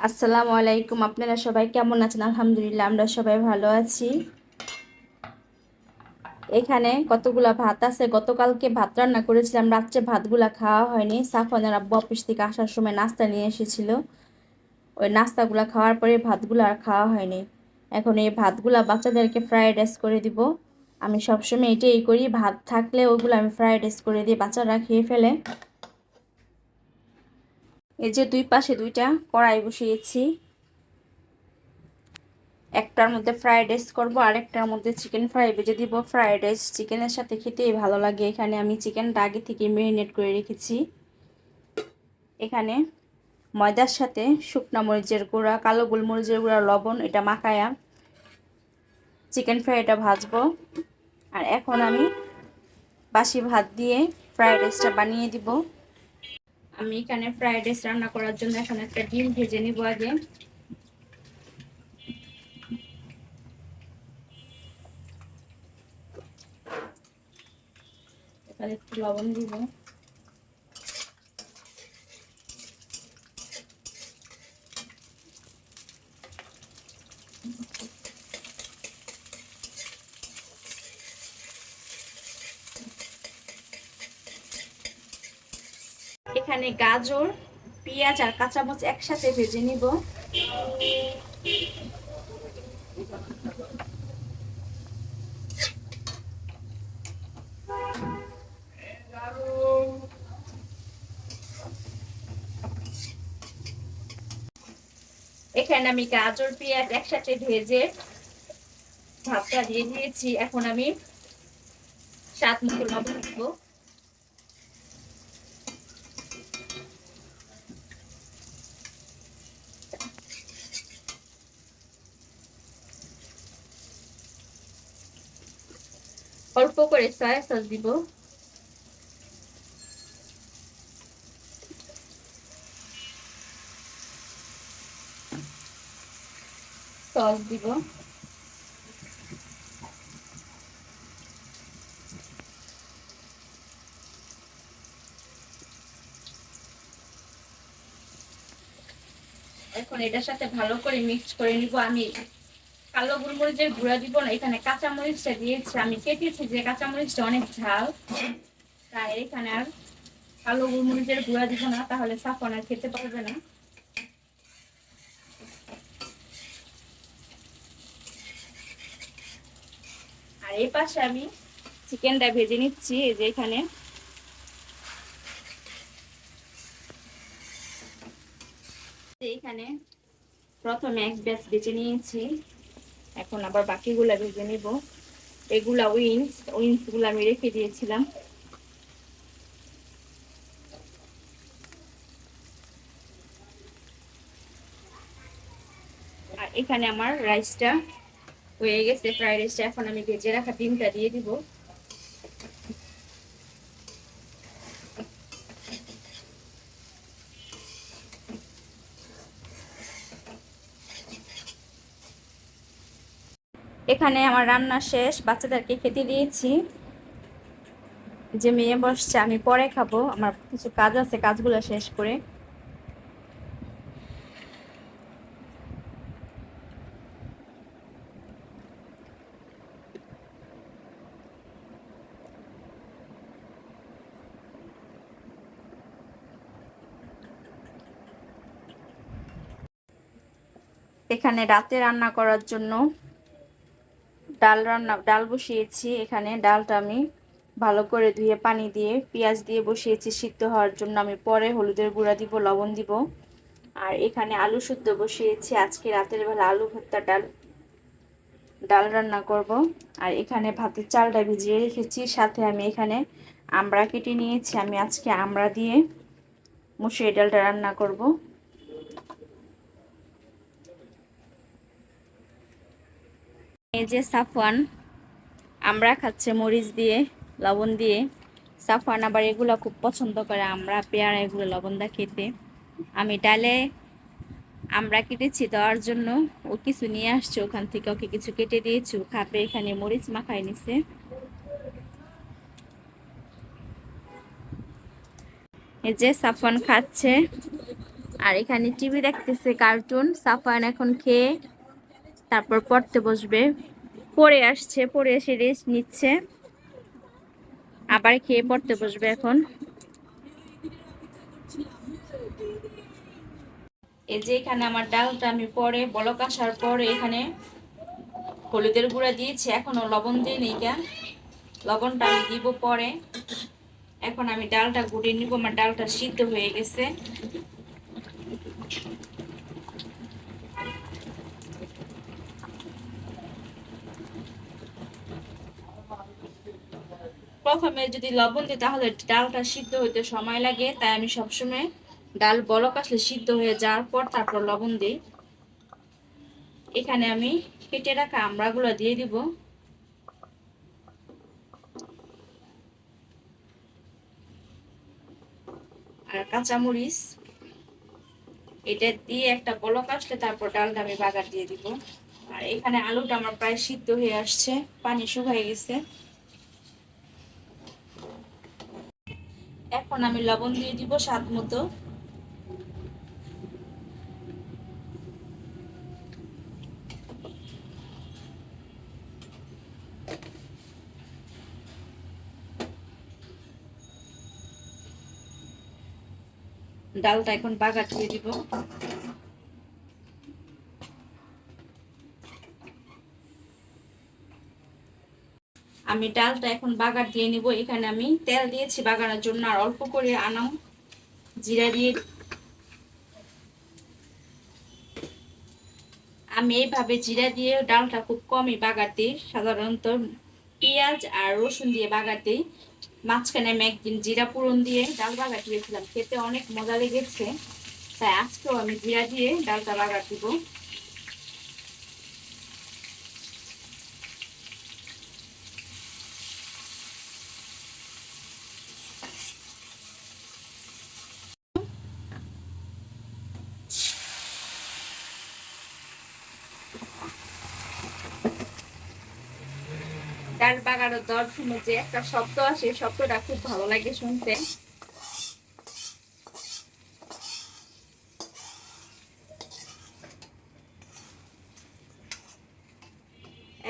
আসসালামু আলাইকুম। আপনারা সবাই কেমন আছেন? আলহামদুলিল্লাহ, আমরা সবাই ভালো আছি। এখানে কতগুলা ভাত আছে। গতকালকে ভাত রান্না করেছিলাম, রাত্রে ভাতগুলা খাওয়া হয়নি। সাফনের আব্বু অফিস থেকে আসার সময় নাস্তা নিয়ে এসেছিল, ওই নাস্তাগুলা খাওয়ার পরে ভাতগুলো আর খাওয়া হয়নি। এখন এই ভাতগুলা বাচ্চাদেরকে ফ্রাইড রাইস করে দিব। আমি সবসময় এটাই করি, ভাত থাকলে ওগুলো আমি ফ্রাইড রাইস করে দিই, বাচ্চারা খেয়ে ফেলে। এই যে দুই পাশে দুইটা কড়াই বসিয়েছি, একটার মধ্যে ফ্রাইড রাইস করবো আর একটার মধ্যে চিকেন ফ্রাই ভেজে দিব। ফ্রাইড রাইস চিকেনের সাথে খেতেই ভালো লাগে। এখানে আমি চিকেনটা আগে থেকে ম্যারিনেট করে রেখেছি। এখানে ময়দার সাথে শুকনো মরিচের গুঁড়া, কালো গোলমরিচের গুঁড়া, লবণ এটা মাখায়া চিকেন ফ্রাইটা ভাজবো। আর এখন আমি বাসি ভাত দিয়ে ফ্রাইড রাইসটা বানিয়ে দিব। আমি এখানে ফ্রাইড রাইস রান্না করার জন্য এখন একটা ডিম ভেজে নিব আগে। এখানে একটু লবণ দিব। এখানে গাজর, পেঁয়াজ আর কাঁচামরিচ একসাথে ভেজে নিব। এখানে আমি গাজর পেঁয়াজ একসাথে ভেজে ভাতটা দিয়ে দিয়েছি। এখন আমি স্বাদ মতো লবণ দিব। অল্প করে সয়া সস দিব। সস দিব। এখন এটার সাথে ভালো করে মিক্স করে নিব। আমি কালো গোলমরিচের গুঁড়া দিব না, এখানে কাঁচা মরিচটা দিয়েছি। আমি কেটেছি যে কাঁচা মরিচটা অনেক ঝাল, তাই এখানে আর কালো গোলমরিচের গুঁড়া দিব না, তাহলে সাফন আর খেতে পারবে না। আর এই পাশে আমি চিকেনটা ভেজে নিচ্ছি। এই যে এখানে প্রথমে এক ব্যাচ ভেজে নিয়েছি, এখন আবার বাকিগুলা ভেজে নিব। এগুলা উইংস গুলা আমি রেখে দিয়েছিলাম। আর এখানে আমার রাইসটা হয়ে গেছে, ফ্রাইড রাইসটা। এখন আমি ভেজে রাখা ডিমটা দিয়ে দিব। এখানে আমার রান্না শেষ, বাচ্চাদেরকে খেতে দিয়েছি। যে মেয়ে বসছে, আমি পরে খাবো, আমার কিছু কাজ আছে, কাজগুলো শেষ করে। এখানে রাতে রান্না করার জন্য ডাল বসিয়েছি। এখানে ডালটা আমি ভালো করে ধুয়ে পানি দিয়ে পেঁয়াজ দিয়ে বসিয়েছি সিদ্ধ হওয়ার জন্য। আমি পরে হলুদের গুঁড়া দিব, লবণ দিব। আর এখানে আলু সিদ্ধ বসিয়েছি, আজকে রাতের বেলা আলু ভর্তা ডাল রান্না করব। আর এখানে ভাতের চালটা ভিজিয়ে রেখেছি, সাথে আমি এখানে আমড়া কেটে নিয়েছি। আমি আজকে আমড়া দিয়ে মুসুরি ডালটা রান্না করব। এই যে সাফওয়ান আমড়া খাচ্ছে মরিচ দিয়ে, লবণ দিয়ে। সাফওয়ান আবার এগুলো খুব পছন্দ করে, আমড়া পেয়ারা এগুলো লবণ দা খেতে। আমি ডালে আমড়া কেটেছি দেওয়ার জন্য, ও কিছু নিয়ে আসছে ওখান থেকে, ওকে কিছু কেটে দিয়েছি, ও খাবে। এখানে মরিচ মাখাই নিছে। এই যে সাফওয়ান খাচ্ছে, আর এখানে টিভি দেখতেছে, কার্টুন। সাফান এখন খেয়ে তারপর পড়তে বসবে। পড়ে আসছে, পড়ে এসে রেস্ট নিচ্ছে, আবার খেয়ে পড়তে বসবে এখন। এই যে এখানে আমার ডালটা আমি পরে বলক আসার পরে এখানে হলুদের গুঁড়া দিয়েছি, এখনো লবণ দিয়ে নেই। লবণটা আমি দিব পরে। এখন আমি ডালটা গুঁড়িয়ে নিব, আমার ডালটা সিদ্ধ হয়ে গেছে। প্রথমে যদি লবণ দিই তাহলে ডালটা সিদ্ধ হইতে সময় লাগে, তাই আমি সবসময় ডাল বলক আসলে সিদ্ধ হয়ে যাওয়ার পর তারপর লবণ দিই। এখানে আমি কেটে রাখা আমড়াগুলো দিয়ে দিব, আর কাঁচামরিচ। এটা দিয়ে একটা বলক আসলে তারপর ডালটা আমি বাগার দিয়ে দিব। আর এখানে আলুটা আমার প্রায় সিদ্ধ হয়ে আসছে, পানি শুকিয়ে গেছে। এখন আমি লবণ দিয়ে দিব স্বাদ মতো। ডালটা এখন বাগার দিয়ে দিব। আমি ডালটা এখন বাগার দিয়ে নিব। এখানে আমি তেল দিয়েছি বাগানোর জন্য, আর অল্প করে আনাম জিরা দিয়ে। আমি এইভাবে জিরা দিয়ে ডালটা খুব কমই বাগার দিই, সাধারণত পেঁয়াজ আর রসুন দিয়ে বাগার দিই। মাঝখানে আমি একদিন জিরা ফোড়ন দিয়ে ডাল বাগার দিয়েছিলাম, খেতে অনেক মজা লেগেছে, তাই আজকেও আমি জিরা দিয়ে ডালটা বাগার দিব। ডাল বাগানোর দেওয়ার সময় যে একটা শব্দ আসে, শব্দটা খুব ভালো লাগে শুনতে।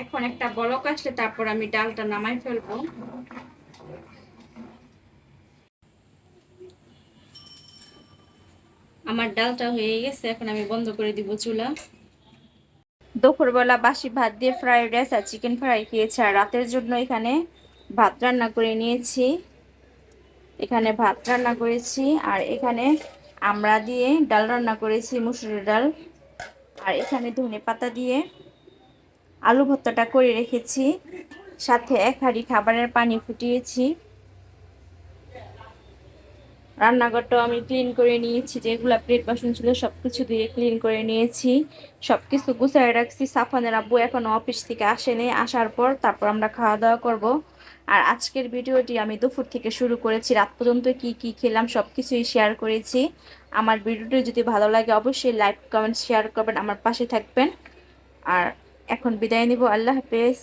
এখন একটা বলক আসলে তারপর আমি ডালটা নামাই ফেলবো। আমার ডালটা হয়ে গেছে, এখন আমি বন্ধ করে দিব চুলা। দুপুরবেলা বাসি ভাত দিয়ে ফ্রাইড রাইস আর চিকেন ফ্রাই খেয়েছি, আর রাতের জন্য এখানে ভাত রান্না করে নিয়েছি। এখানে ভাত রান্না করেছি, আর এখানে আমড়া দিয়ে ডাল রান্না করেছি, মুসুরির ডাল। আর এখানে ধনে পাতা দিয়ে আলু ভর্তাটা করে রেখেছি, সাথে এক হাঁড়ি খাবারের পানি ফুটিয়েছি। রান্নাঘরটাও আমি ক্লিন করে নিয়েছি, যেগুলো প্লেট বাসন ছিল সবকিছু দিয়ে ক্লিন করে নিয়েছি, সবকিছু গুছিয়ে রাখছি। সাফানের আব্বু এখনো অফিস থেকে আসেনি, আসার পর তারপর আমরা খাওয়া দাওয়া করব। আর আজকের ভিডিওটি আমি দুপুর থেকে শুরু করেছি, রাত পর্যন্ত কি কি খেলাম সবকিছুই শেয়ার করেছি। আমার ভিডিওটি যদি ভালো লাগে অবশ্যই লাইক কমেন্ট শেয়ার করবেন, আমার পাশে থাকবেন। আর এখন বিদায় নিব, আল্লাহ হাফেজ।